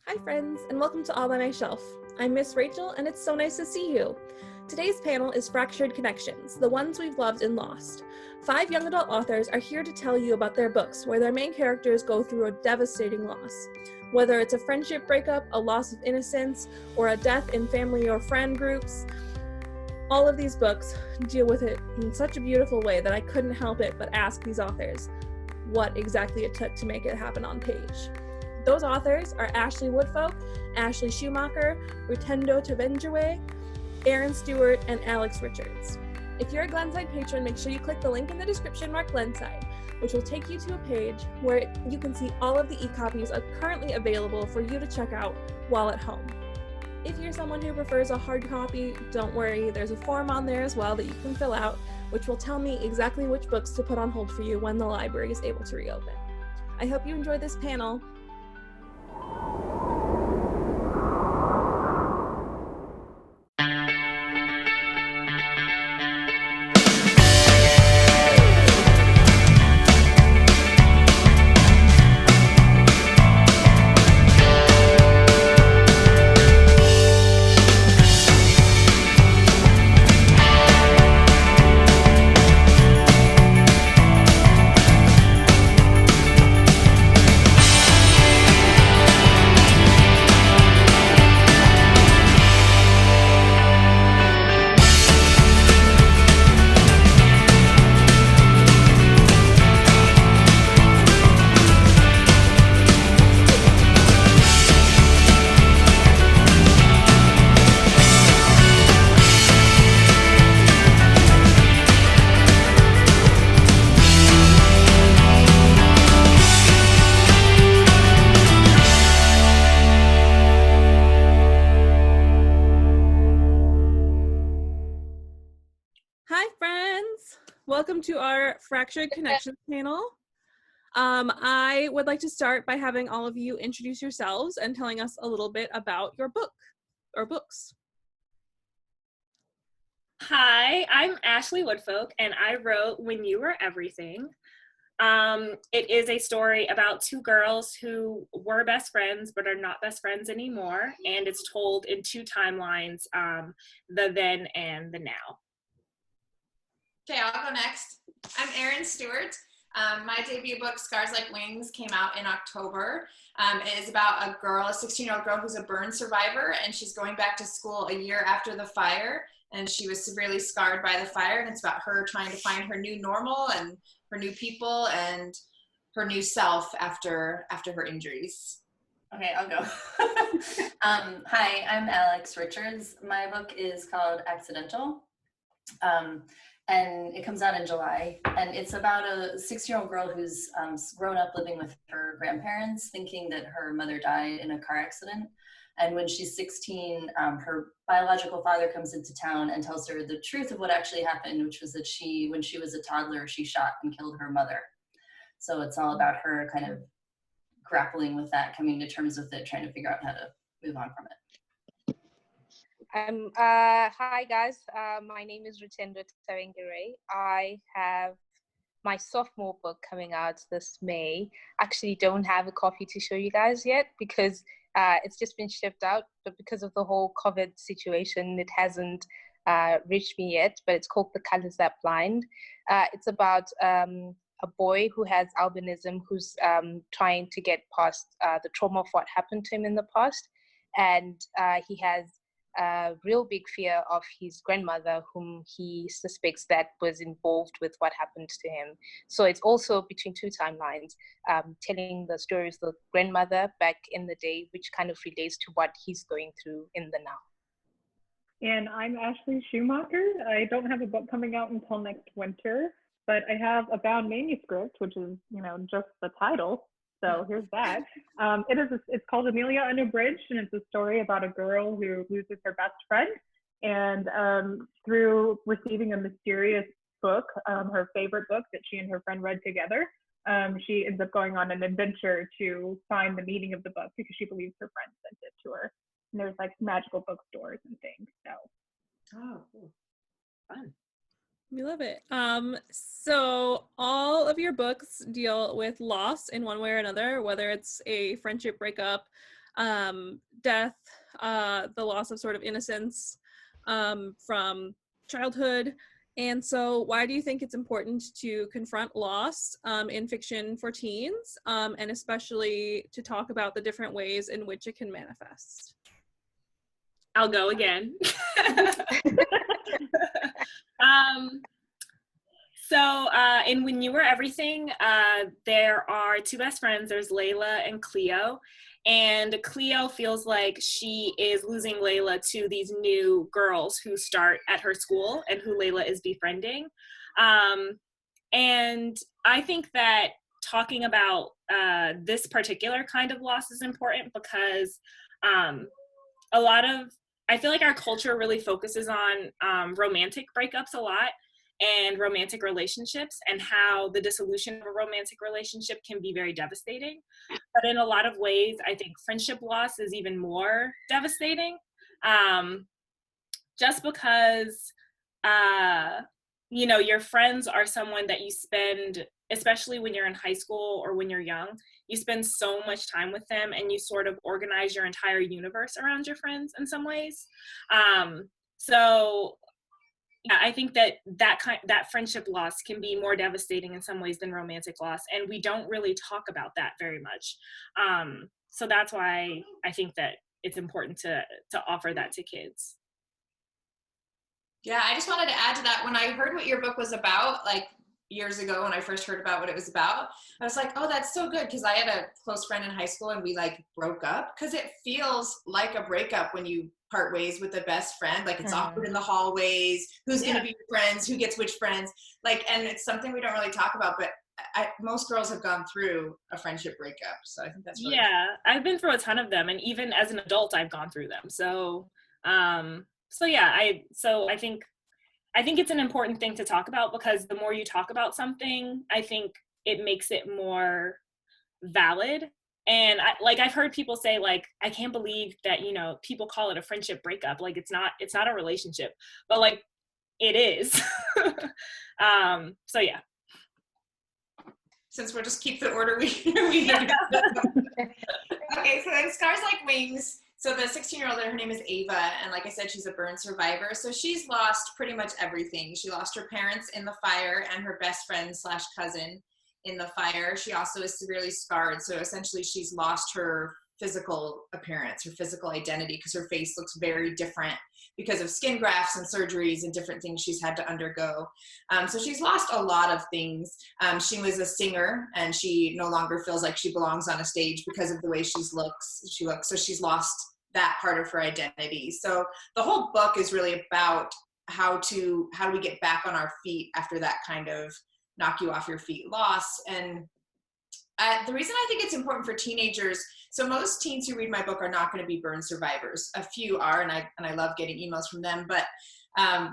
Hi friends, and welcome to All by My Shelf. I'm Miss Rachel, and it's so nice to see you. Today's panel is Fractured Connections, the ones we've loved and lost. 5 young adult authors are here to tell you about their books where their main characters go through a devastating loss. Whether it's a friendship breakup, a loss of innocence, or a death in family or friend groups, all of these books deal with it in such a beautiful way that I couldn't help it but ask these authors what exactly it took to make it happen on page. Those authors are Ashley Woodfolk, Ashley Schumacher, Rutendo Tavengerwei, Erin Stewart, and Alex Richards. If you're a Glenside patron, make sure you click the link in the description marked Glenside, which will take you to a page where you can see all of the e-copies are currently available for you to check out while at home. If you're someone who prefers a hard copy, don't worry, there's a form on there as well that you can fill out, which will tell me exactly which books to put on hold for you when the library is able to reopen. I hope you enjoyed this panel. Hi friends! Welcome to our Fractured Connections panel. I would like to start by having all of you introduce yourselves and telling us a little bit about your book or books. Hi, I'm Ashley Woodfolk, and I wrote When You Were Everything. It is a story about 2 girls who were best friends but are not best friends anymore, and it's told in 2 timelines, the then and the now. Okay, I'll go next. I'm Erin Stewart. My debut book, Scars Like Wings, came out in October. It is about a girl, a 16-year-old girl who's a burn survivor, and she's going back to school a year after the fire, and she was severely scarred by the fire, and it's about her trying to find her new normal and her new people and her new self after her injuries. Okay, I'll go. Hi, I'm Alex Richards. My book is called Accidental. And it comes out in July, and it's about a 6-year-old girl who's grown up living with her grandparents, thinking that her mother died in a car accident. And when she's 16, her biological father comes into town and tells her the truth of what actually happened, which was that when she was a toddler, she shot and killed her mother. So it's all about her kind of grappling with that, coming to terms with it, trying to figure out how to move on from it. Hi guys, my name is Rutendo Tavengerwei. I have my sophomore book coming out this May. Actually don't have a copy to show you guys yet because it's just been shipped out, but because of the whole COVID situation, it hasn't reached me yet, but it's called The Colors That Blind. It's about a boy who has albinism who's trying to get past the trauma of what happened to him in the past, and he has a real big fear of his grandmother, whom he suspects that was involved with what happened to him. So it's also between 2 timelines, telling the story of the grandmother back in the day, which kind of relates to what he's going through in the now. And I'm Ashley Schumacher. I don't have a book coming out until next winter, but I have a bound manuscript, which is, just the title. So here's that. It's called AMELIA Unabridged, and it's a story about a girl who loses her best friend. And through receiving a mysterious book, her favorite book that she and her friend read together, she ends up going on an adventure to find the meaning of the book because she believes her friend sent it to her. And there's like magical bookstores and things. So. Oh, cool. Fun. We love it. So all of your books deal with loss in one way or another, whether it's a friendship breakup, death, the loss of sort of innocence from childhood. And so why do you think it's important to confront loss in fiction for teens, and especially to talk about the different ways in which it can manifest? I'll go again. So in When You Were Everything, there are two best friends. There's Layla and Cleo. And Cleo feels like she is losing Layla to these new girls who start at her school and who Layla is befriending. And I think that talking about this particular kind of loss is important because I feel like our culture really focuses on romantic breakups a lot and romantic relationships and how the dissolution of a romantic relationship can be very devastating. But in a lot of ways, I think friendship loss is even more devastating, just because, your friends are someone that you spend, especially when you're in high school or when you're young, you spend so much time with them and you sort of organize your entire universe around your friends in some ways. So yeah, I think that friendship loss can be more devastating in some ways than romantic loss, and we don't really talk about that very much. So that's why I think that it's important to offer that to kids. Yeah, I just wanted to add to that. When I heard what your book was about, like years ago when I first heard about what it was about, I was like, oh, that's so good, because I had a close friend in high school and we like broke up, because it feels like a breakup when you part ways with a best friend. Like it's awkward in the hallways, who's going to be your friends, who gets which friends, like, and it's something we don't really talk about, but most girls have gone through a friendship breakup, so I think that's really cool. I've been through a ton of them, and even as an adult I've gone through them, so I think it's an important thing to talk about, because the more you talk about something, I think it makes it more valid. And I've heard people say, like, I can't believe that, people call it a friendship breakup. Like, it's not a relationship, but like it is. So yeah. Since we'll just keep the order we have. Okay, so then Scars Like Wings. So the 16-year-old, her name is Ava, and like I said, she's a burn survivor. So she's lost pretty much everything. She lost her parents in the fire and her best friend / cousin in the fire. She also is severely scarred. So essentially she's lost her physical appearance, her physical identity, because her face looks very different because of skin grafts and surgeries and different things she's had to undergo. So she's lost a lot of things. She was a singer, and she no longer feels like she belongs on a stage because of the way she looks. So she's lost that part of her identity. So the whole book is really about how do we get back on our feet after that kind of knock you off your feet loss. And the reason I think it's important for teenagers, so most teens who read my book are not going to be burn survivors. A few are, and I love getting emails from them, but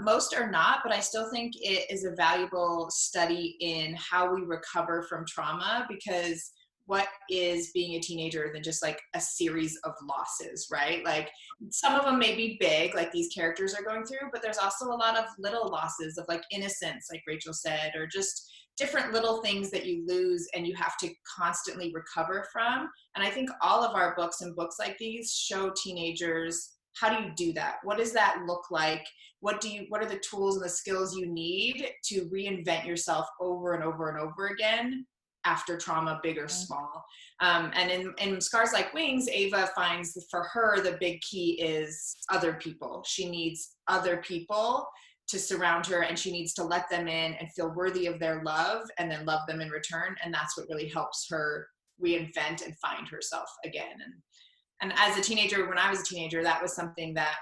most are not. But I still think it is a valuable study in how we recover from trauma, because what is being a teenager than just like a series of losses, right? Like some of them may be big, like these characters are going through, but there's also a lot of little losses of like innocence, like Rachel said, or just different little things that you lose and you have to constantly recover from. And I think all of our books and books like these show teenagers, how do you do that? What does that look like? What are the tools and the skills you need to reinvent yourself over and over and over again after trauma, big or small? And in Scars Like Wings, Ava finds for her the big key is other people. She needs other people to surround her, and she needs to let them in and feel worthy of their love and then love them in return. And that's what really helps her reinvent and find herself again. And as a teenager, when I was a teenager, that was something that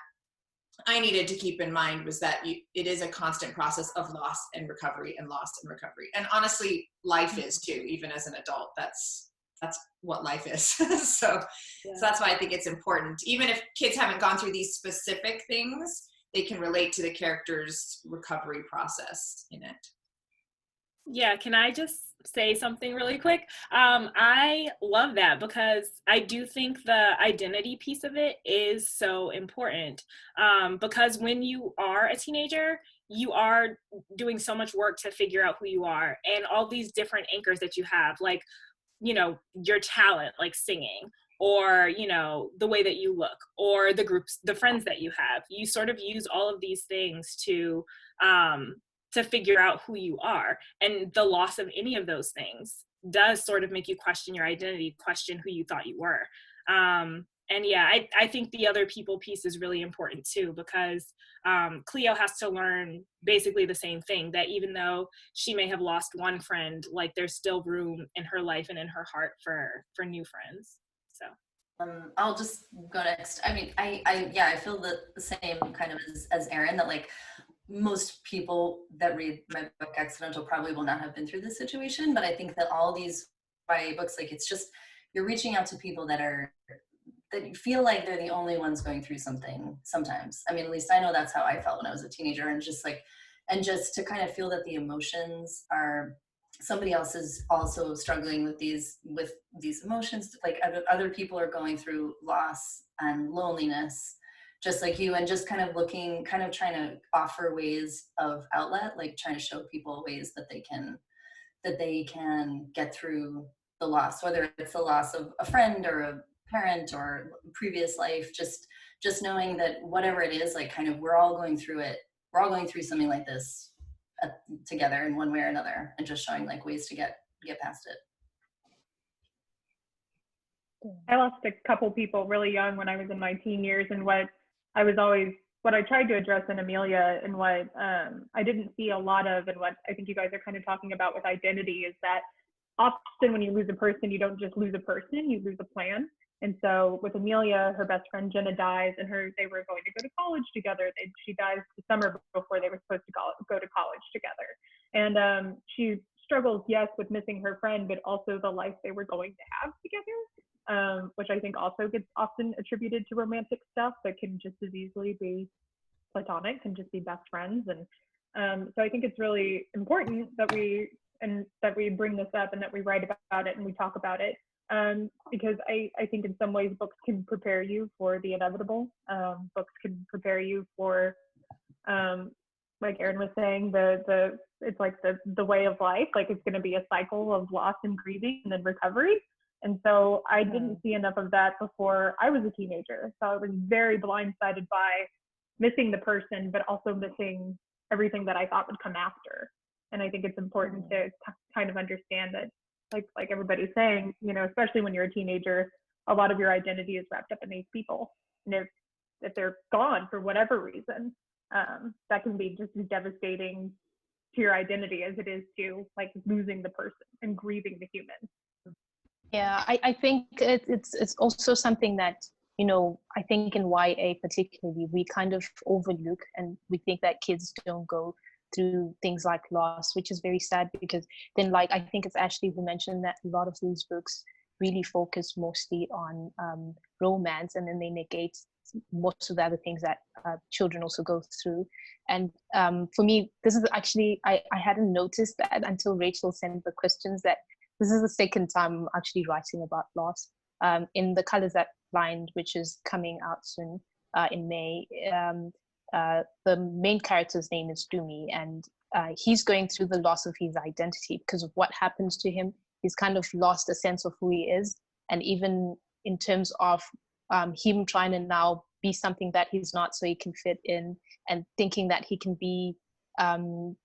I needed to keep in mind, was that it is a constant process of loss and recovery and loss and recovery. And honestly, life is too, even as an adult. That's what life is. So that's why I think it's important. Even if kids haven't gone through these specific things, they can relate to the character's recovery process in it. Yeah, can I just say something really quick? I love that, because I do think the identity piece of it is so important, because when you are a teenager, you are doing so much work to figure out who you are, and all these different anchors that you have, like, your talent, like singing, or, you know, the way that you look, or the friends that you have. You sort of use all of these things to figure out who you are. And the loss of any of those things does sort of make you question your identity, question who you thought you were. And yeah, I think the other people piece is really important too, because Cleo has to learn basically the same thing, that even though she may have lost one friend, like there's still room in her life and in her heart for new friends. So I'll just go next. I mean, I feel the same kind of as Erin, that like most people that read my book Accidental probably will not have been through this situation, but I think that all these YA books, like, it's just, you're reaching out to people that you feel like they're the only ones going through something sometimes. I mean, at least I know that's how I felt when I was a teenager, and just to kind of feel that the emotions are, somebody else is also struggling with these emotions, like other people are going through loss and loneliness just like you, and just kind of trying to offer ways of outlet, like trying to show people ways that they can get through the loss, whether it's the loss of a friend or a parent or previous life, just knowing that whatever it is, like, kind of, we're all going through it. We're all going through something like this together in one way or another, and just showing like ways to get past it. I lost a couple people really young when I was in my teen years, and what I tried to address in Amelia, and what I didn't see a lot of, and what I think you guys are kind of talking about with identity, is that often when you lose a person, you don't just lose a person, you lose a plan. And so with Amelia, her best friend Jenna dies, and they were going to go to college together. She dies the summer before they were supposed to go to college together. And she struggles, yes, with missing her friend, but also the life they were going to have together, which I think also gets often attributed to romantic stuff, but can just as easily be platonic and just be best friends. And so I think it's really important that we bring this up, and that we write about it and we talk about it. Because I think in some ways books can prepare you for the inevitable. Books can prepare you for, like Erin was saying, it's like the way of life. Like, it's going to be a cycle of loss and grieving and then recovery. And so I didn't see enough of that before I was a teenager. So I was very blindsided by missing the person, but also missing everything that I thought would come after. And I think it's important to kind of understand that, like everybody's saying, you know, especially when you're a teenager, a lot of your identity is wrapped up in these people. And if they're gone for whatever reason, that can be just as devastating to your identity as it is to, like, losing the person and grieving the human. Yeah, I think it's also something that, you know, I think in YA particularly, we kind of overlook, and we think that kids don't go through things like loss, which is very sad, because then, like, I think it's Ashley who mentioned that a lot of these books really focus mostly on romance, and then they negate most of the other things that children also go through. And for me, this is actually, I hadn't noticed that until Rachel sent the questions, that this is the second time I'm actually writing about loss. In The Colors That Blind, which is coming out soon in May, the main character's name is Dumi, and he's going through the loss of his identity because of what happens to him. He's kind of lost a sense of who he is, and even in terms of him trying to now be something that he's not, so he can fit in, and thinking that he can be,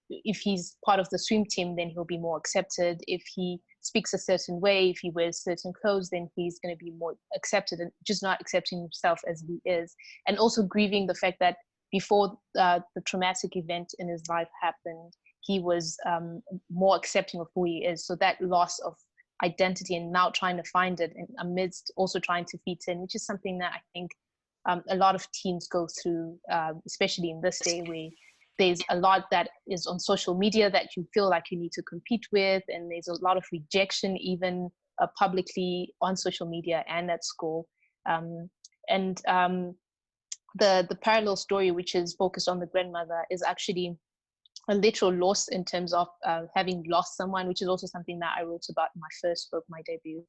if he's part of the swim team, then he'll be more accepted. If he speaks a certain way, if he wears certain clothes, then he's going to be more accepted, and just not accepting himself as he is. And also grieving the fact that before the traumatic event in his life happened, he was more accepting of who he is. So that loss of identity, and now trying to find it, and amidst also trying to fit in, which is something that I think a lot of teens go through, especially in this day where there's a lot that is on social media that you feel like you need to compete with, and there's a lot of rejection even publicly on social media and at school. The parallel story, which is focused on the grandmother, is actually a literal loss in terms of having lost someone, which is also something that I wrote about in my first book, my debut,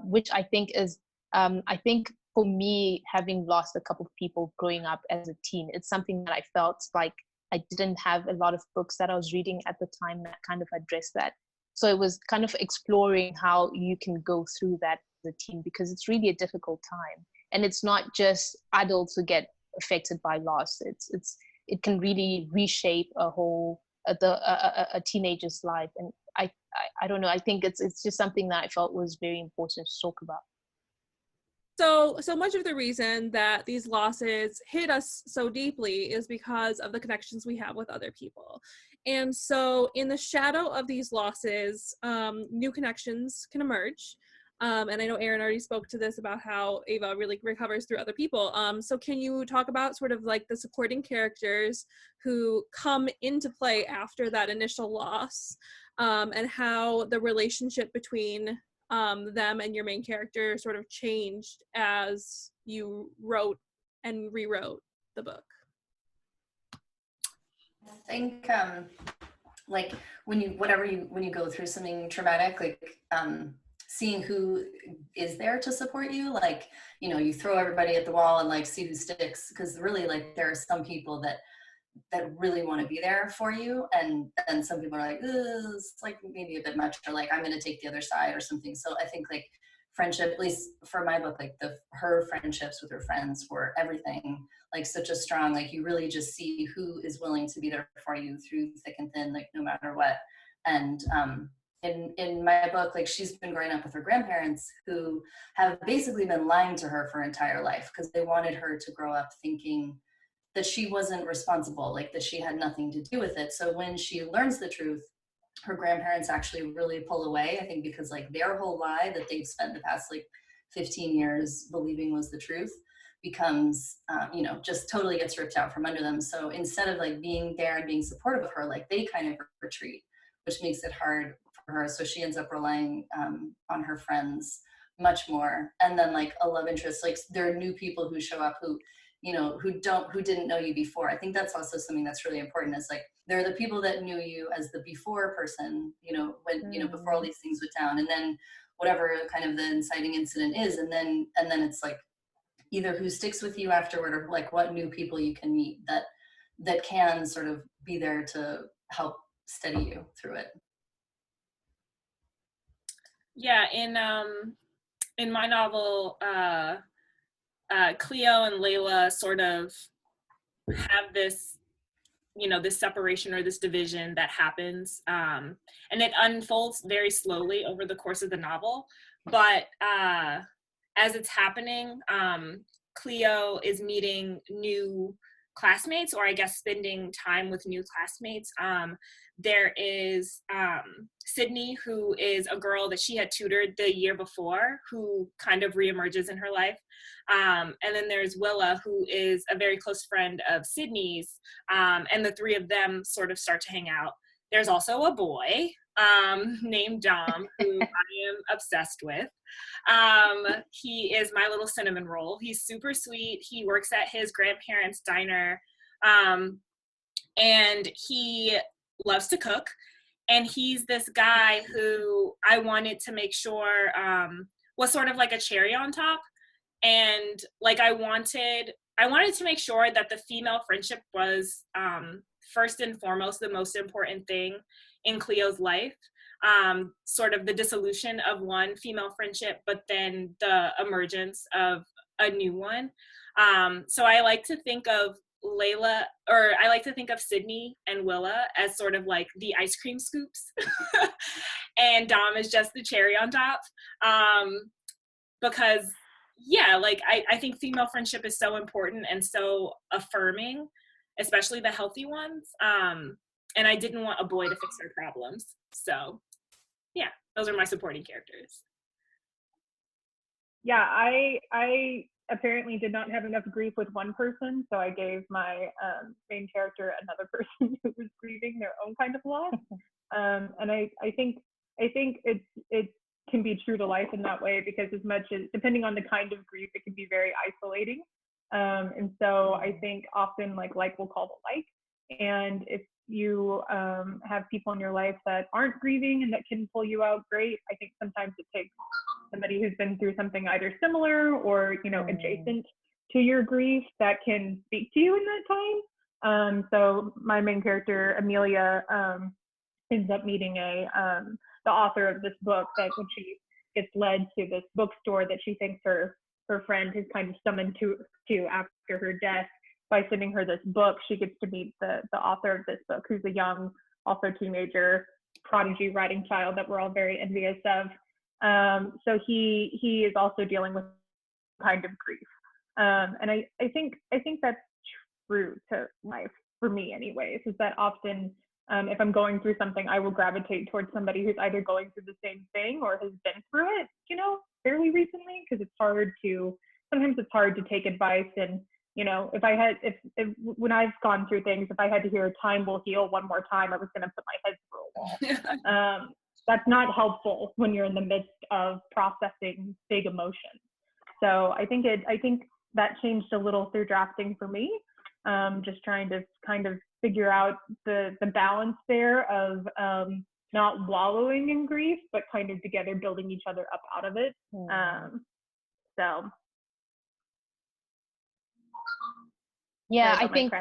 which I think is, I think for me, having lost a couple of people growing up as a teen, it's something that I felt like I didn't have a lot of books that I was reading at the time that kind of addressed that. So it was kind of exploring how you can go through that a teen, because it's really a difficult time, and it's not just adults who get affected by loss. It can really reshape a teenager's life. And I don't know, I think it's just something that I felt was very important to talk about. So much of the reason that these losses hit us so deeply is because of the connections we have with other people. And so in the shadow of these losses, new connections can emerge. And I know Erin already spoke to this about how Ava really recovers through other people. So can you talk about sort of like the supporting characters who come into play after that initial loss, and how the relationship between them and your main character sort of changed as you wrote and rewrote the book? I think like when you go through something traumatic, like seeing who is there to support you, like, you know, you throw everybody at the wall and like see who sticks, because really, like, there are some people that really want to be there for you, and some people are like, it's like maybe a bit much, or like, I'm going to take the other side or something. So I think like friendship, at least for my book, like her friendships with her friends were everything, like such a strong, like you really just see who is willing to be there for you through thick and thin, like no matter what. And in my book, like, she's been growing up with her grandparents who have basically been lying to her for her entire life, because they wanted her to grow up thinking that she wasn't responsible, like that she had nothing to do with it. So when she learns the truth, her grandparents actually really pull away, I think, because like their whole lie that they've spent the past like 15 years believing was the truth becomes, you know, just totally gets ripped out from under them. So instead of like being there and being supportive of her, like they kind of retreat, which makes it hard for her. So she ends up relying on her friends much more. And then like a love interest, like there are new people who show up who, you know, who didn't know you before. I think that's also something that's really important, is like, there are the people that knew you as the before person, you know, when, you know, before all these things went down, and then whatever kind of the inciting incident is. And then it's like either who sticks with you afterward, or like what new people you can meet that can sort of be there to help steady you through it. Yeah, in my novel, Cleo and Layla sort of have this, you know, this separation or this division that happens, and it unfolds very slowly over the course of the novel. But as it's happening, Cleo is meeting new classmates, or I guess spending time with new classmates. There is Sydney, who is a girl that she had tutored the year before, who kind of reemerges in her life. And then there's Willa, who is a very close friend of Sydney's, and the three of them sort of start to hang out. There's also a boy named Dom, who I am obsessed with. He is my little cinnamon roll. He's super sweet. He works at his grandparents' diner, and he loves to cook. And he's this guy who I wanted to make sure was sort of like a cherry on top. And like I wanted to make sure that the female friendship was first and foremost the most important thing in Cleo's life. Sort of the dissolution of one female friendship, but then the emergence of a new one. So I like to think of Sydney and Willa as sort of like the ice cream scoops, and Dom is just the cherry on top. Because yeah, like I think female friendship is so important and so affirming, especially the healthy ones. And I didn't want a boy to fix her problems. So yeah, those are my supporting characters. Yeah, I apparently did not have enough grief with one person, so I gave my main character another person who was grieving their own kind of loss. And I think it can be true to life in that way, because as much as, depending on the kind of grief, it can be very isolating. And so I think often like will call to like, and if you have people in your life that aren't grieving and that can pull you out, great. I think sometimes it takes somebody who's been through something either similar or, you know, adjacent to your grief that can speak to you in that time. So my main character, Amelia, ends up meeting the author of this book, that when she gets led to this bookstore that she thinks her friend has kind of summoned to after her death. By sending her this book, she gets to meet the author of this book, who's a young, also teenager, prodigy writing child that we're all very envious of. So he is also dealing with kind of grief. And I think that's true to life for me anyways, is that often if I'm going through something, I will gravitate towards somebody who's either going through the same thing or has been through it, fairly recently, because sometimes it's hard to take advice. And, if when I've gone through things, if I had to hear time will heal one more time, I was going to put my head through a wall. That's not helpful when you're in the midst of processing big emotions. So I think that changed a little through drafting for me. Just trying to kind of figure out the balance there of not wallowing in grief, but kind of together building each other up out of it. So. Yeah, I think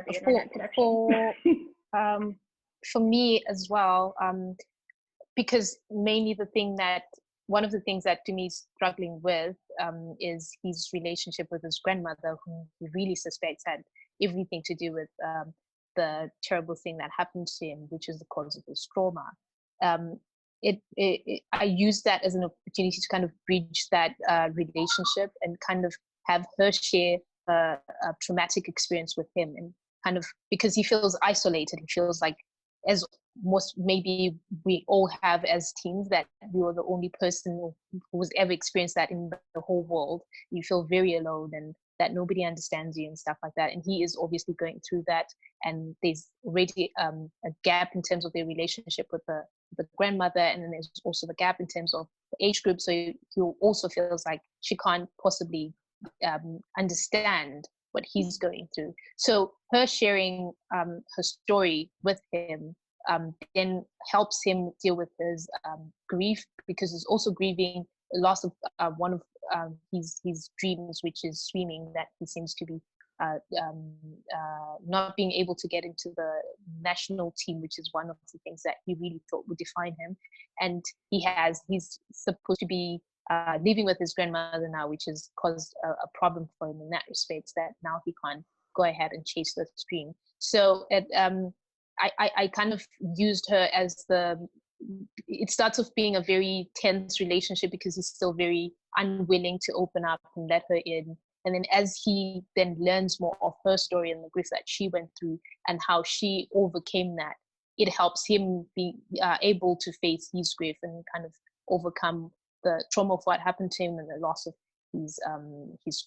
for me as well, because mainly one of the things that Demi's struggling with is his relationship with his grandmother, whom he really suspects had everything to do with the terrible thing that happened to him, which is the cause of his trauma. I use that as an opportunity to kind of bridge that relationship and kind of have her share a traumatic experience with him, and kind of, because he feels isolated, he feels like, as most maybe we all have as teens, that we were the only person who was ever experienced that in the whole world. You feel very alone and that nobody understands you and stuff like that. And he is obviously going through that, and there's already a gap in terms of their relationship with the grandmother, and then there's also the gap in terms of the age group. So he also feels like she can't possibly understand what he's going through. So her sharing her story with him then helps him deal with his grief, because he's also grieving the loss of one of his dreams, which is swimming, that he seems to be not being able to get into the national team, which is one of the things that he really thought would define him. And he's supposed to be living with his grandmother now, which has caused a problem for him in that respect, that now he can't go ahead and chase this dream. So I kind of used her as it starts off being a very tense relationship because he's still very unwilling to open up and let her in. And then as he then learns more of her story and the grief that she went through and how she overcame that, it helps him be able to face his grief and kind of overcome the trauma of what happened to him and the loss of his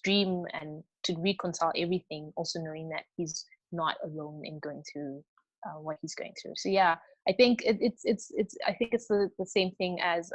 dream, and to reconcile everything, also knowing that he's not alone in going through what he's going through. So yeah, I think it's the same thing as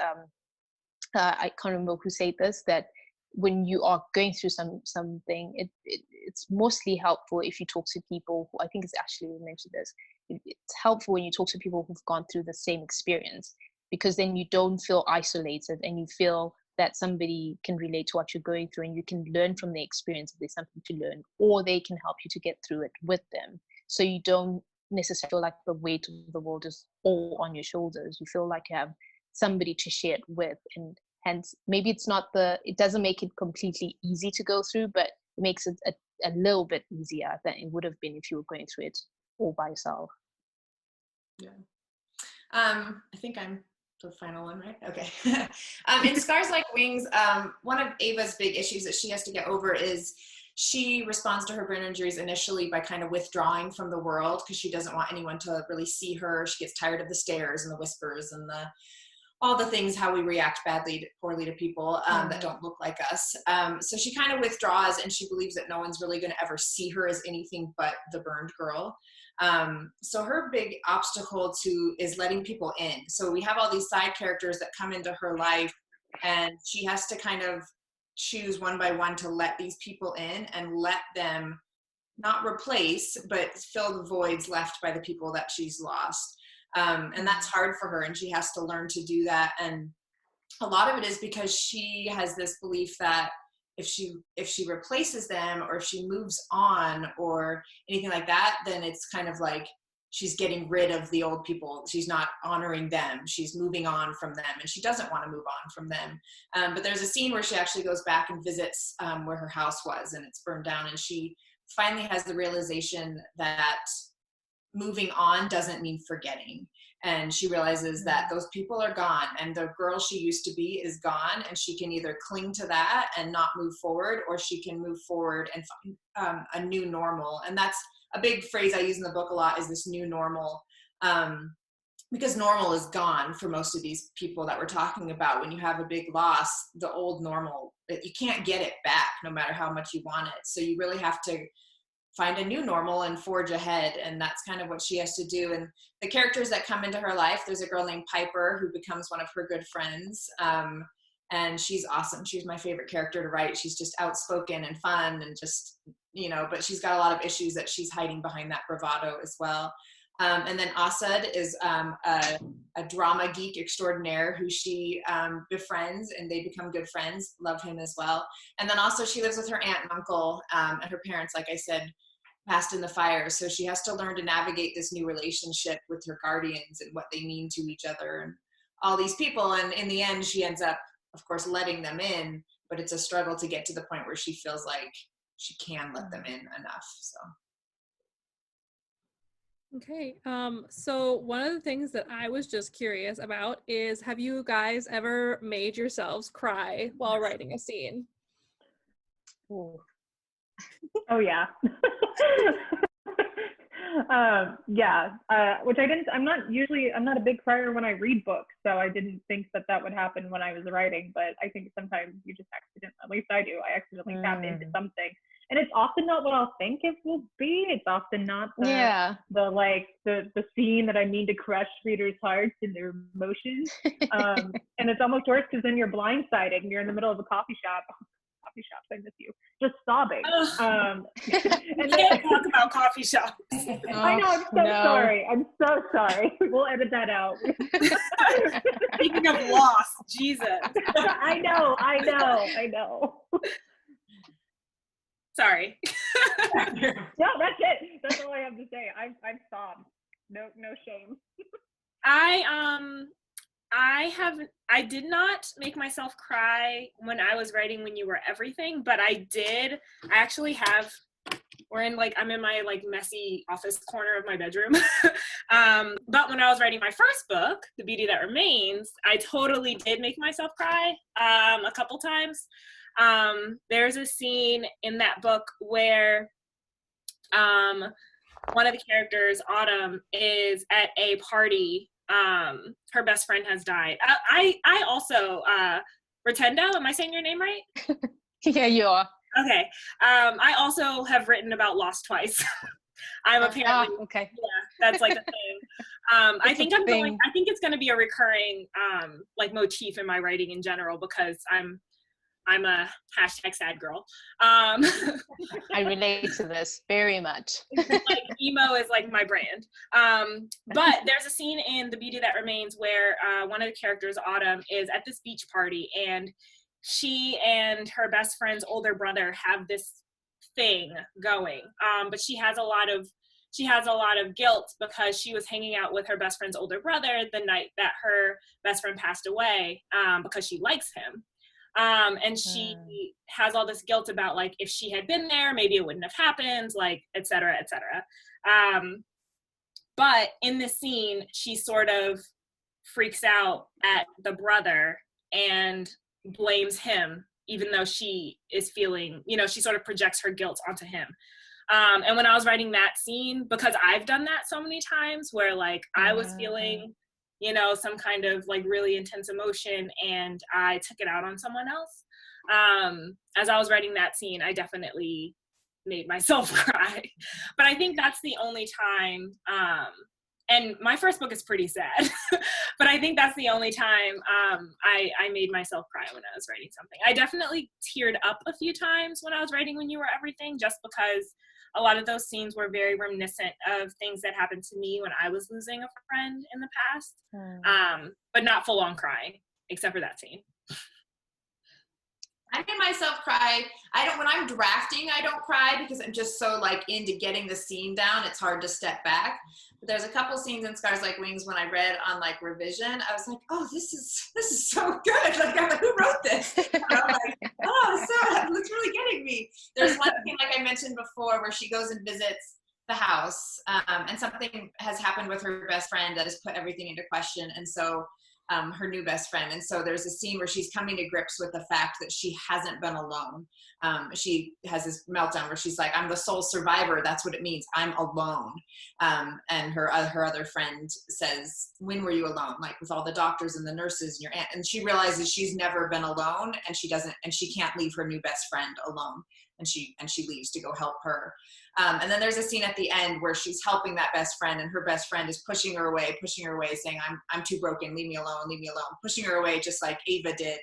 I can't remember who said this, that when you are going through something, it's mostly helpful if you talk to people who, I think it's actually who mentioned this, it's helpful when you talk to people who've gone through the same experience, because then you don't feel isolated and you feel that somebody can relate to what you're going through and you can learn from their experience if there's something to learn, or they can help you to get through it with them. So you don't necessarily feel like the weight of the world is all on your shoulders. You feel like you have somebody to share it with, and hence maybe it doesn't make it completely easy to go through, but it makes it a little bit easier than it would have been if you were going through it all by yourself. Yeah. I think I'm the final one, right? Okay. In Scars Like Wings, one of Ava's big issues that she has to get over is she responds to her burn injuries initially by kind of withdrawing from the world because she doesn't want anyone to really see her. She gets tired of the stares and the whispers and all the things, how we react poorly to people that don't look like us. So she kind of withdraws, and she believes that no one's really going to ever see her as anything but the burned girl. So her big obstacle is letting people in. So we have all these side characters that come into her life, and she has to kind of choose one by one to let these people in and let them not replace, but fill the voids left by the people that she's lost. And that's hard for her, and she has to learn to do that. And a lot of it is because she has this belief that if she replaces them, or if she moves on or anything like that, then it's kind of like she's getting rid of the old people. She's not honoring them. She's moving on from them, and she doesn't want to move on from them. But there's a scene where she actually goes back and visits where her house was, and it's burned down. And she finally has the realization that moving on doesn't mean forgetting. And she realizes that those people are gone, and the girl she used to be is gone, and she can either cling to that and not move forward, or she can move forward and find a new normal. And that's a big phrase I use in the book a lot, is this new normal, because normal is gone for most of these people that we're talking about. When you have a big loss, the old normal, you can't get it back no matter how much you want it. So you really have to find a new normal and forge ahead. And that's kind of what she has to do. And the characters that come into her life, there's a girl named Piper who becomes one of her good friends. And she's awesome. She's my favorite character to write. She's just outspoken and fun, and just, you know, but she's got a lot of issues that she's hiding behind that bravado as well. And then Asad is a drama geek extraordinaire who she befriends, and they become good friends. Love him as well. And then also she lives with her aunt and uncle, and her parents, like I said, passed in the fire. So she has to learn to navigate this new relationship with her guardians and what they mean to each other and all these people. And in the end, she ends up, of course, letting them in, but it's a struggle to get to the point where she feels like she can let them in enough. So. Okay, so one of the things that I was just curious about is, have you guys ever made yourselves cry while writing a scene? Ooh. Oh yeah. Which I'm not a big crier when I read books, so I didn't think that would happen when I was writing, but I think sometimes you just accidentally, at least I do, I accidentally tap into something. And it's often not what I'll think it will be. It's often not the scene that I mean to crush readers' hearts and their emotions. And it's almost worse because then you're blindsided and you're in the middle of a coffee shop. Coffee shops, I miss you. Just sobbing. And can't talk about coffee shops. I know. I'm so sorry. I'm so sorry. We'll edit that out. Speaking of loss, Jesus. I know. Sorry. No, that's it. That's all I have to say. I've sobbed. No shame. I did not make myself cry when I was writing When You Were Everything, but I'm in my like messy office corner of my bedroom. But when I was writing my first book, The Beauty That Remains, I totally did make myself cry a couple times. There's a scene in that book where one of the characters, Autumn, is at a party. Her best friend has died. I also, Rutendo, am I saying your name right? Yeah, you are. Okay. I also have written about loss twice. I'm apparently, okay. Yeah, that's like a thing. I think it's going to be a recurring, like motif in my writing in general, because I'm a #sad girl. I relate to this very much. Like emo is like my brand. But there's a scene in The Beauty That Remains where one of the characters, Autumn, is at this beach party, and she and her best friend's older brother have this thing going. But she has a lot of guilt because she was hanging out with her best friend's older brother the night that her best friend passed away, because she likes him. And she has all this guilt about, like, if she had been there, maybe it wouldn't have happened, like, et cetera, et cetera. But in this scene, she sort of freaks out at the brother and blames him, even though she is feeling, she sort of projects her guilt onto him. And when I was writing that scene, because I've done that so many times where, like, I was feeling some kind of like really intense emotion and I took it out on someone else. As I was writing that scene, I definitely made myself cry. But I think that's the only time, and my first book is pretty sad, but I think that's the only time I made myself cry when I was writing something. I definitely teared up a few times when I was writing When You Were Everything, just because a lot of those scenes were very reminiscent of things that happened to me when I was losing a friend in the past, but not full on crying, except for that scene. I made myself cry. When I'm drafting, I don't cry because I'm just so like into getting the scene down. It's hard to step back. But there's a couple scenes in Scars Like Wings when I read on like revision, I was like, oh, this is so good. Like, I'm like, who wrote this? And I'm like, oh, it's really getting me. There's one thing, like I mentioned before, where she goes and visits the house, and something has happened with her best friend that has put everything into question. And so her new best friend. And so there's a scene where she's coming to grips with the fact that she hasn't been alone. She has this meltdown where she's like, I'm the sole survivor. That's what it means. I'm alone. And her other friend says, when were you alone? Like with all the doctors and the nurses and your aunt. And she realizes she's never been alone, and she can't leave her new best friend alone. And she leaves to go help her. And then there's a scene at the end where she's helping that best friend, and her best friend is pushing her away, saying, I'm too broken, leave me alone, pushing her away, just like Ava did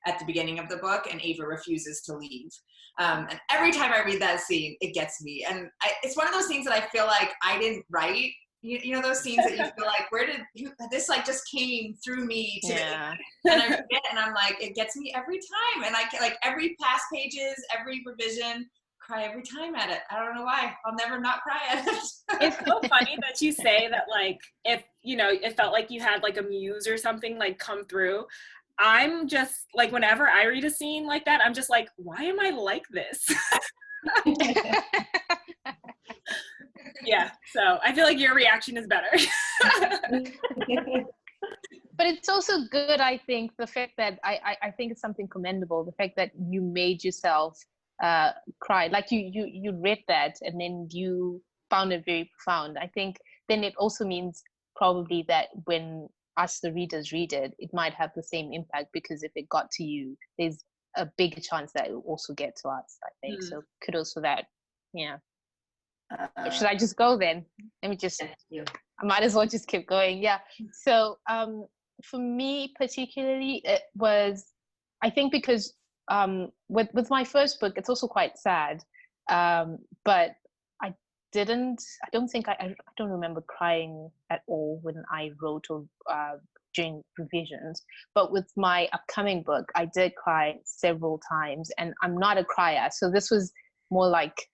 at the beginning of the book, and Ava refuses to leave. And every time I read that scene, it gets me. And it's one of those things that I feel like I didn't write. You know those scenes that you feel like, this like just came through me today. Yeah. And I read it and I'm like, it gets me every time. And I like every past pages, every revision, cry every time at it. I don't know why. I'll never not cry at it. It's so funny that you say that, like, if, you know, it felt like you had like a muse or something like come through. I'm just like, whenever I read a scene like that, I'm just like, why am I like this? Yeah, so I feel like your reaction is better. But it's also good, I think, the fact that I think it's something commendable, the fact that you made yourself cry. Like you read that and then you found it very profound. I think then it also means probably that when us, the readers, read it, it might have the same impact, because if it got to you, there's a bigger chance that it will also get to us, I think. So kudos for that. Yeah. Should I just go then? Let me just, I might as well just keep going. Yeah. So for me particularly, it was, I think because with my first book, it's also quite sad. But I don't remember crying at all when I wrote or during revisions. But with my upcoming book, I did cry several times, and I'm not a crier. So this was more like,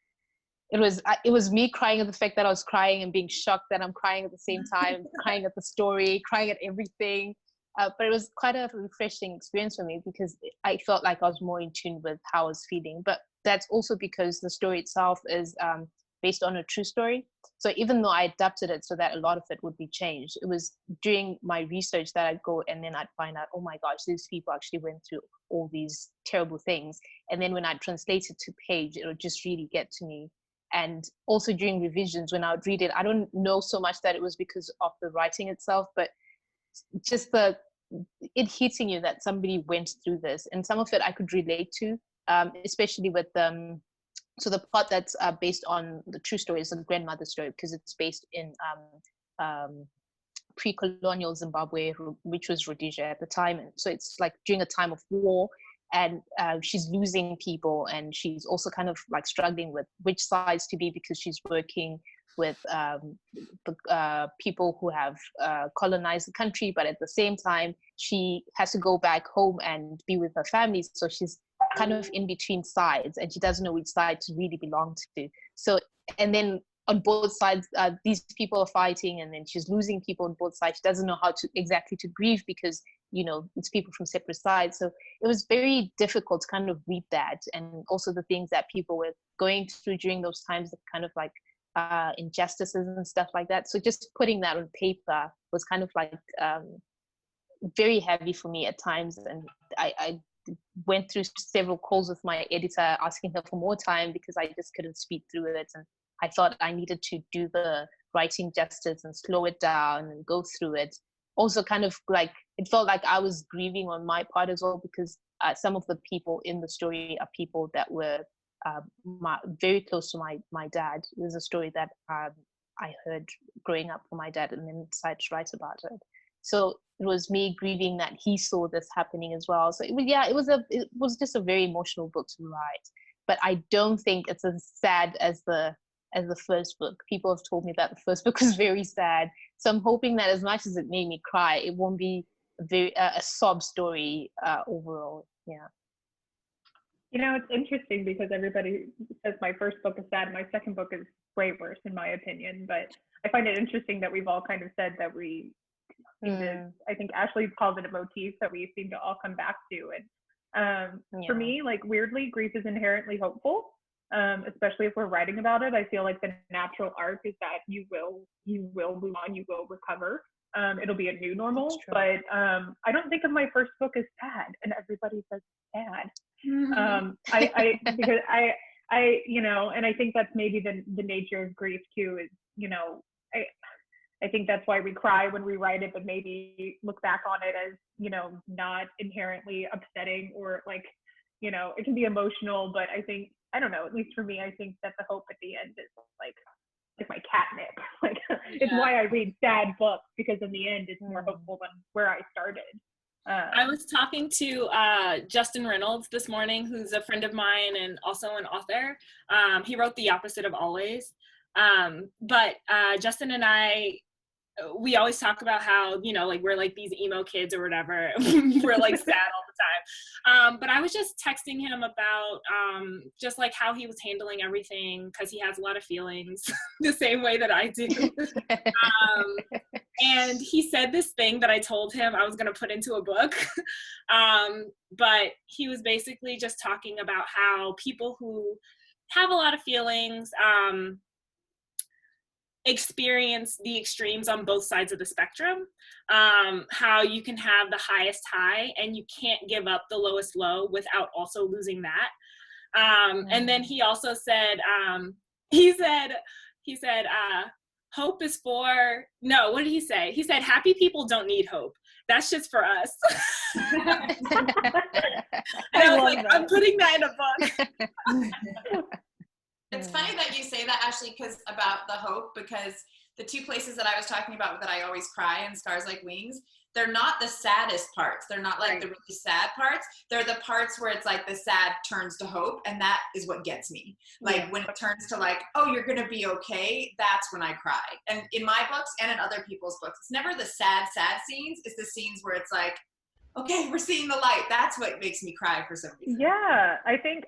it was me crying at the fact that I was crying and being shocked that I'm crying at the same time, crying at the story, crying at everything. But it was quite a refreshing experience for me, because I felt like I was more in tune with how I was feeling. But that's also because the story itself is based on a true story. So even though I adapted it so that a lot of it would be changed, it was during my research that I'd go and then I'd find out, oh my gosh, these people actually went through all these terrible things. And then when I translate it to page, it would just really get to me. And also during revisions, when I would read it, I don't know so much that it was because of the writing itself, but just it hitting you that somebody went through this. And some of it I could relate to, especially with so the part that's based on the true story is a grandmother's story, because it's based in pre-colonial Zimbabwe, which was Rhodesia at the time. And so it's like during a time of war, and she's losing people, and she's also kind of like struggling with which sides to be, because she's working with people who have colonized the country, but at the same time she has to go back home and be with her family. So she's kind of in between sides, and she doesn't know which side to really belong to. So, and then on both sides, these people are fighting, and then she's losing people on both sides. She doesn't know how to exactly to grieve, because, you know, it's people from separate sides. So it was very difficult to kind of read that, and also the things that people were going through during those times, of kind of like injustices and stuff like that. So just putting that on paper was kind of like very heavy for me at times. And I went through several calls with my editor asking her for more time, because I just couldn't speed through it. And I thought I needed to do the writing justice and slow it down and go through it. Also kind of like, it felt like I was grieving on my part as well, because some of the people in the story are people that were very close to my dad. It was a story that I heard growing up from my dad, and then decided to write about it. So it was me grieving that he saw this happening as well. So it was just a very emotional book to write. But I don't think it's as sad as the first book. People have told me that the first book was very sad. So I'm hoping that as much as it made me cry, it won't be a sob story overall. Yeah. You know, it's interesting because everybody says my first book is sad. My second book is way worse, in my opinion. But I find it interesting that we've all kind of said that we seem to, I think Ashley calls it a motif that we seem to all come back to. And for me, like, weirdly, grief is inherently hopeful, especially if we're writing about it. I feel like the natural arc is that you will move on, you will recover. It'll be a new normal. But I don't think of my first book as sad, and everybody says sad. Because I, you know, and I think that's maybe the nature of grief too, is, you know, I think that's why we cry when we write it, but maybe look back on it as, you know, not inherently upsetting, or like, you know, it can be emotional, but I think, I don't know, at least for me, I think that the hope at the end is like my catnip. Like, it's why I read sad books, because in the end it's more hopeful than where I started. I was talking to Justin Reynolds this morning, who's a friend of mine and also an author. He wrote The Opposite of Always. But Justin and I, we always talk about how, you know, like, we're like these emo kids or whatever. We're like sad all the time. But I was just texting him about just like how he was handling everything, because he has a lot of feelings the same way that I do. And he said this thing that I told him I was going to put into a book. But he was basically just talking about how people who have a lot of feelings experience the extremes on both sides of the spectrum. How you can have the highest high and you can't give up the lowest low without also losing that. And then he also said, he said, hope is for, no, what did he say? He said, happy people don't need hope. That's just for us. And I was like, that. I'm putting that in a book. It's funny that you say that, Ashley, because about the hope, because the two places that I was talking about that I always cry in Scars Like Wings, they're not the saddest parts. They're not like the really sad parts. They're the parts where it's like the sad turns to hope, and that is what gets me. Like when it turns to like, oh, you're gonna be okay, that's when I cry. And in my books and in other people's books, it's never the sad scenes. It's the scenes where it's like, okay, we're seeing the light. That's what makes me cry for some reason. Yeah, I think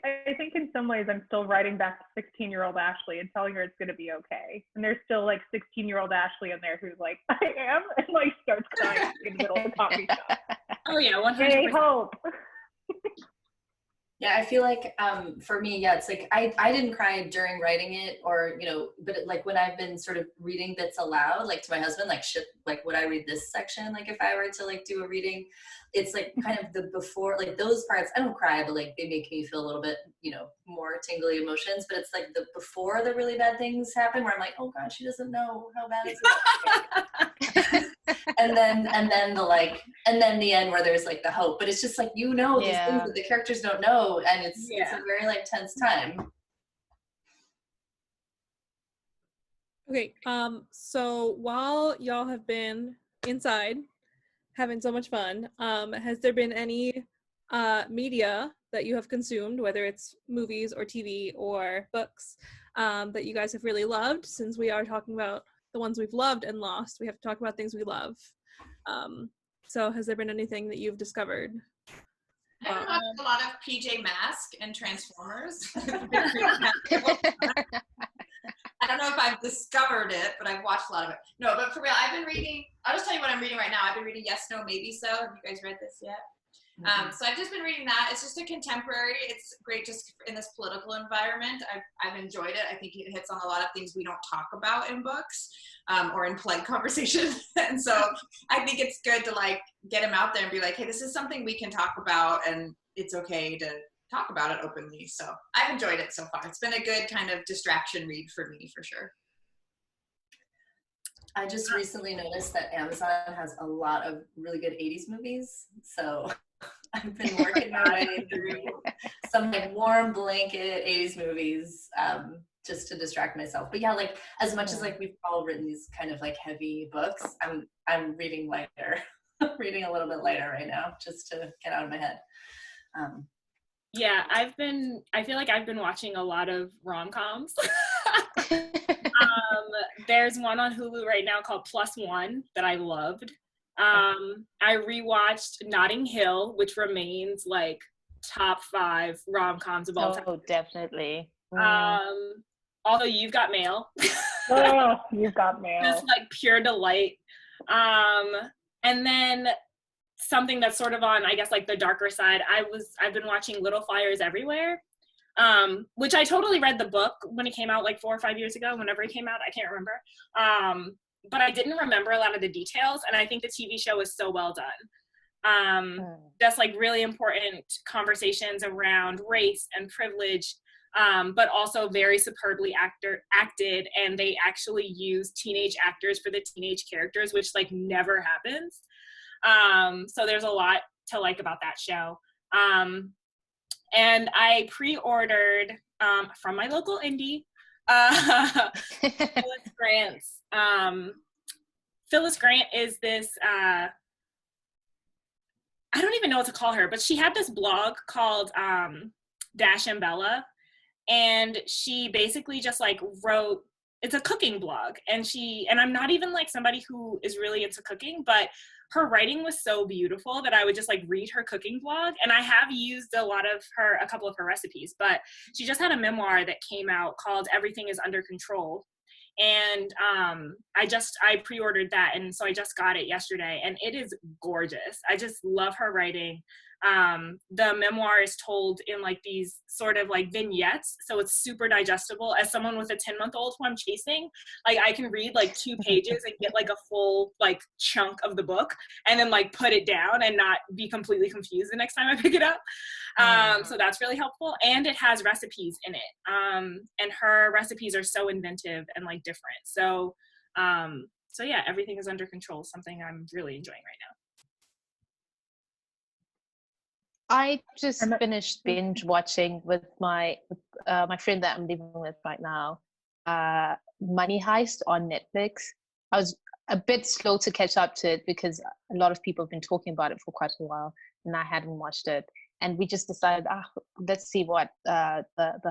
in some ways I'm still writing back to 16-year-old Ashley and telling her it's going to be okay. And there's still like 16-year-old Ashley in there who's like, I am, and like starts crying in the middle of the coffee shop. Oh yeah, 100%. Hey, hope. Yeah, I feel like for me, it's like I didn't cry during writing it, or, you know, but like when I've been sort of reading bits aloud, like to my husband, like, shit, like, would I read this section? Like if I were to like do a reading, it's like kind of the before, like those parts, I don't cry, but like they make me feel a little bit, you know, more tingly emotions. But it's like the before the really bad things happen, where I'm like, oh God, she doesn't know how bad it's and then the like, and then the end where there's like the hope. But it's just like, you know, these things that the characters don't know, and it's a very like tense time. Okay, so while y'all have been inside having so much fun, has there been any media that you have consumed, whether it's movies or TV or books, that you guys have really loved? Since we are talking about the ones we've loved and lost, we have to talk about things we love. So has there been anything that you've discovered? I've watched a lot of PJ Masks and Transformers. I don't know if I've discovered it, but I've watched a lot of it. No, but for real, I've been reading, I'll just tell you what I'm reading right now. I've been reading Yes, No, Maybe So. Have you guys read this yet? So I've just been reading that. It's just a contemporary. It's great just in this political environment. I've enjoyed it. I think it hits on a lot of things we don't talk about in books or in polite conversation. And so I think it's good to like get them out there and be like, hey, this is something we can talk about, and it's okay to talk about it openly. So I've enjoyed it so far. It's been a good kind of distraction read for me, for sure. I just recently noticed that Amazon has a lot of really good 80s movies. So I've been working my way through some like warm blanket 80s movies just to distract myself. But yeah, like as much as like we've all written these kind of like heavy books, I'm reading lighter. Reading a little bit lighter right now just to get out of my head. Yeah, I feel like I've been watching a lot of rom-coms. There's one on Hulu right now called Plus One that I loved. I rewatched Notting Hill, which remains like top 5 rom-coms of all time. Oh, definitely. Although You've Got Mail. Oh, You've Got Mail. Just like pure delight. And then something that's sort of on, I guess, like the darker side, I've been watching Little Fires Everywhere, which I totally read the book when it came out like 4 or 5 years ago, whenever it came out, I can't remember. But I didn't remember a lot of the details, and I think the TV show is so well done. Just like really important conversations around race and privilege, but also very superbly acted, and they actually use teenage actors for the teenage characters, which like never happens. So there's a lot to like about that show. And I pre-ordered from my local indie, Phyllis Grant's. Phyllis Grant is this, I don't even know what to call her, but she had this blog called Dash and Bella, and she basically just like wrote, it's a cooking blog, and I'm not even like somebody who is really into cooking, but her writing was so beautiful that I would just like read her cooking blog, and I have used a couple of her recipes, but she just had a memoir that came out called Everything is Under Control. And I pre-ordered that, and so I just got it yesterday, and it is gorgeous. I just love her writing. The memoir is told in like these sort of like vignettes, so it's super digestible. As someone with a 10-month-old who I'm chasing, like I can read like 2 pages and get like a full like chunk of the book, and then like put it down and not be completely confused the next time I pick it up. So that's really helpful, and it has recipes in it. And her recipes are so inventive and like different. So yeah, Everything is Under Control, something I'm really enjoying right now. I just finished binge watching with my friend that I'm living with right now, Money Heist on Netflix. I was a bit slow to catch up to it because a lot of people have been talking about it for quite a while, and I hadn't watched it. And we just decided, let's see what the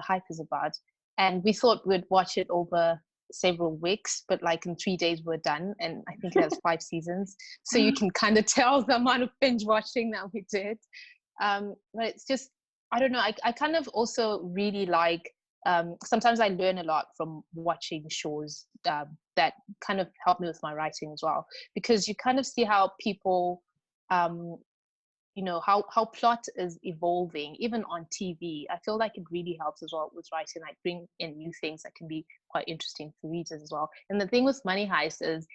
hype is about. And we thought we'd watch it over several weeks, but like in 3 days we're done. And I think it has 5 seasons. So you can kind of tell the amount of binge watching that we did. But it's just, I don't know, I kind of also really like, sometimes I learn a lot from watching shows that kind of help me with my writing as well, because you kind of see how people, you know, how plot is evolving, even on TV. I feel like it really helps as well with writing, like bring in new things that can be quite interesting for readers as well. And the thing with Money Heist is,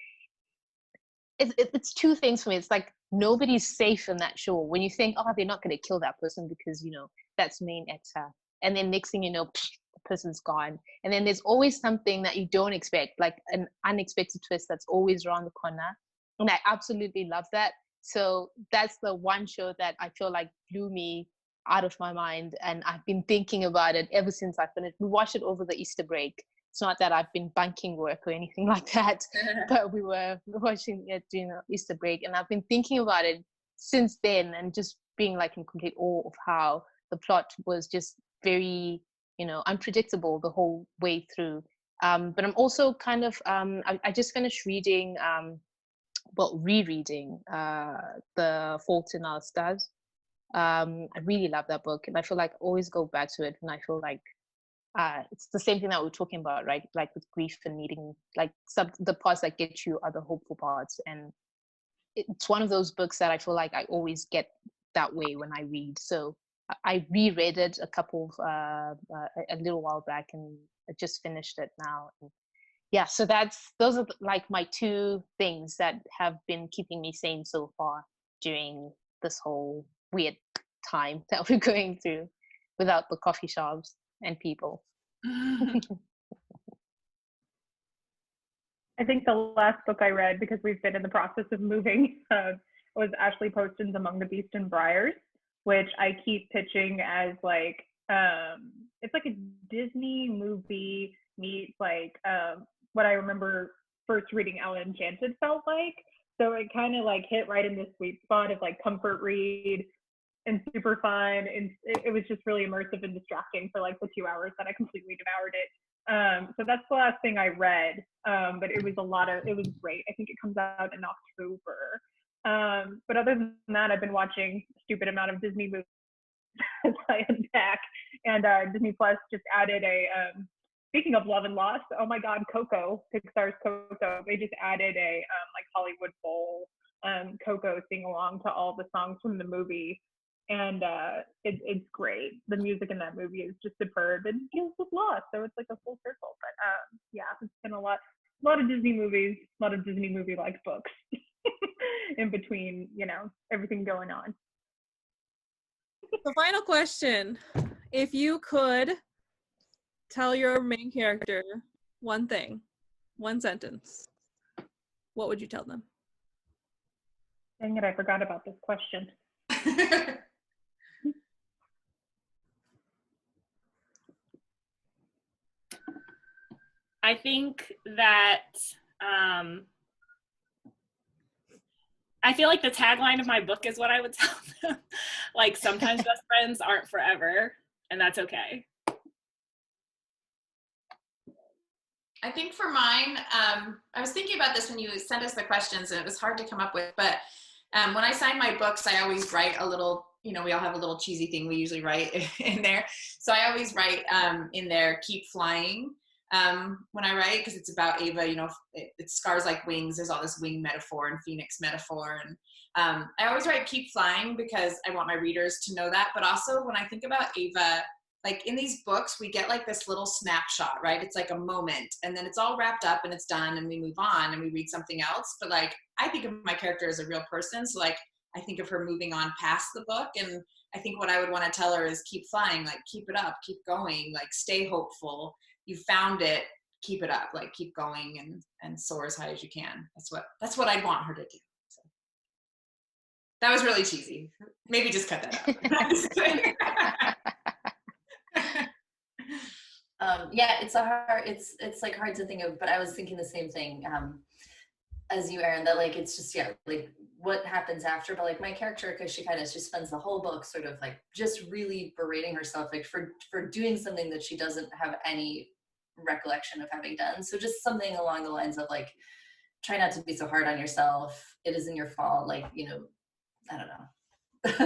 it's 2 things for me. It's like nobody's safe in that show. When you think, they're not going to kill that person because, you know, that's main actor. And then next thing you know, the person's gone. And then there's always something that you don't expect, like an unexpected twist that's always around the corner. And I absolutely love that. So that's the one show that I feel like blew me out of my mind. And I've been thinking about it ever since I finished. We watched it over the Easter break. It's not that I've been bunking work or anything like that, but we were watching it during the Easter break, and I've been thinking about it since then, and just being like in complete awe of how the plot was just very, you know, unpredictable the whole way through. But I'm also kind of, I just finished reading, rereading The Fault in Our Stars. I really love that book, and I feel like I always go back to it, and I feel like it's the same thing that we're talking about, right? Like with grief and needing, like the parts that get you are the hopeful parts. And it's one of those books that I feel like I always get that way when I read. So I reread it a little while back, and I just finished it now. And yeah, so those are like my 2 things that have been keeping me sane so far during this whole weird time that we're going through without the coffee shops and people. I think the last book I read, because we've been in the process of moving, was Ashley Poston's Among the Beast and Briars, which I keep pitching as like, it's like a Disney movie meets like what I remember first reading Ella Enchanted felt like. So it kind of like hit right in the sweet spot of like comfort read and super fun, and it was just really immersive and distracting for like the 2 hours that I completely devoured it. So that's the last thing I read, but it was great. I think it comes out in October. But other than that, I've been watching a stupid amount of Disney movies as I unpack. And Disney Plus just added speaking of love and loss, oh my God, Coco, Pixar's Coco, they just added a like Hollywood Bowl Coco sing along to all the songs from the movie. And it's great. The music in that movie is just superb and deals with loss. So it's like a full circle. But yeah, it's been a lot of Disney movies, a lot of Disney movie-like books in between, everything going on. The final question. If you could tell your main character one thing, one sentence, what would you tell them? Dang it, I forgot about this question. I think that I feel like the tagline of my book is what I would tell them. Like, sometimes best friends aren't forever, and that's okay. I think for mine, I was thinking about this when you sent us the questions, and it was hard to come up with, but when I sign my books, I always write a little, we all have a little cheesy thing we usually write in there. So I always write in there, keep flying. When I write, because it's about Ava, it's scars like wings. There's all this wing metaphor and phoenix metaphor. And I always write keep flying because I want my readers to know that. But also when I think about Ava, like in these books, we get like this little snapshot, right? It's like a moment and then it's all wrapped up and it's done and we move on and we read something else. But like, I think of my character as a real person. So like, I think of her moving on past the book. And I think what I would want to tell her is keep flying, like keep it up, keep going, like stay hopeful. You found it, keep it up, like keep going and soar as high as you can. That's what I'd want her to do. So. That was really cheesy. Maybe just cut that out. Yeah, it's like hard to think of, but I was thinking the same thing as you, Erin, that like it's just like what happens after. But like my character, because she spends the whole book sort of like just really berating herself like for doing something that she doesn't have any recollection of having done. So just something along the lines of like, try not to be so hard on yourself. It isn't your fault. Like, I don't know.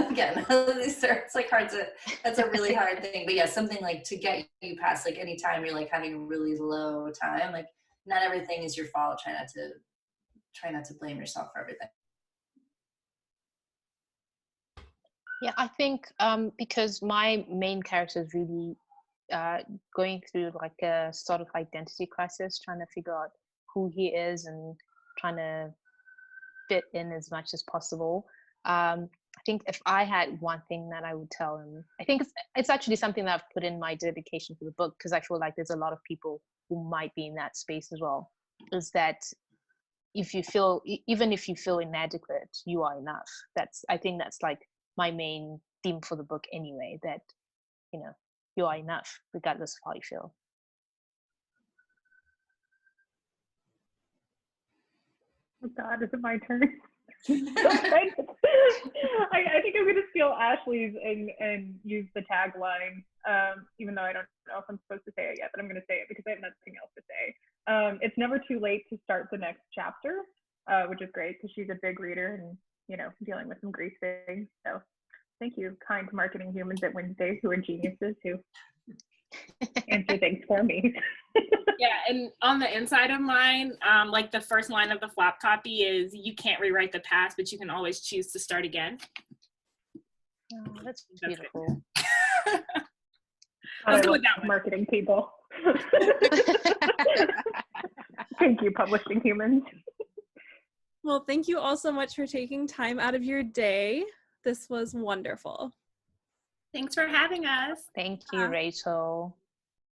Again, it's like hard to, that's a really hard thing. But yeah, something like to get you past like any time you're like having a really low time, like not everything is your fault. Try not to blame yourself for everything. Yeah, I think because my main character is really going through like a sort of identity crisis, trying to figure out who he is and trying to fit in as much as possible. I think if I had one thing that I would tell him, I think it's actually something that I've put in my dedication for the book, because I feel like there's a lot of people who might be in that space as well, is that even if you feel inadequate, you are enough. I think that's like my main theme for the book anyway, that, you are enough regardless of how you feel. Oh God, is it my turn? I think I'm going to steal Ashley's and use the tagline, even though I don't know if I'm supposed to say it yet, but I'm going to say it because I have nothing else to say. It's never too late to start the next chapter, which is great because she's a big reader and, dealing with some grief things. So thank you, kind marketing humans at Wednesday who are geniuses who answer things for me. Yeah, and on the inside of mine, like the first line of the flap copy is, you can't rewrite the past, but you can always choose to start again. Oh, that's beautiful. Let's go with that one. Marketing people. Thank you, publishing humans. Well, thank you all so much for taking time out of your day. This was wonderful. Thanks for having us. Thank you, Rachel.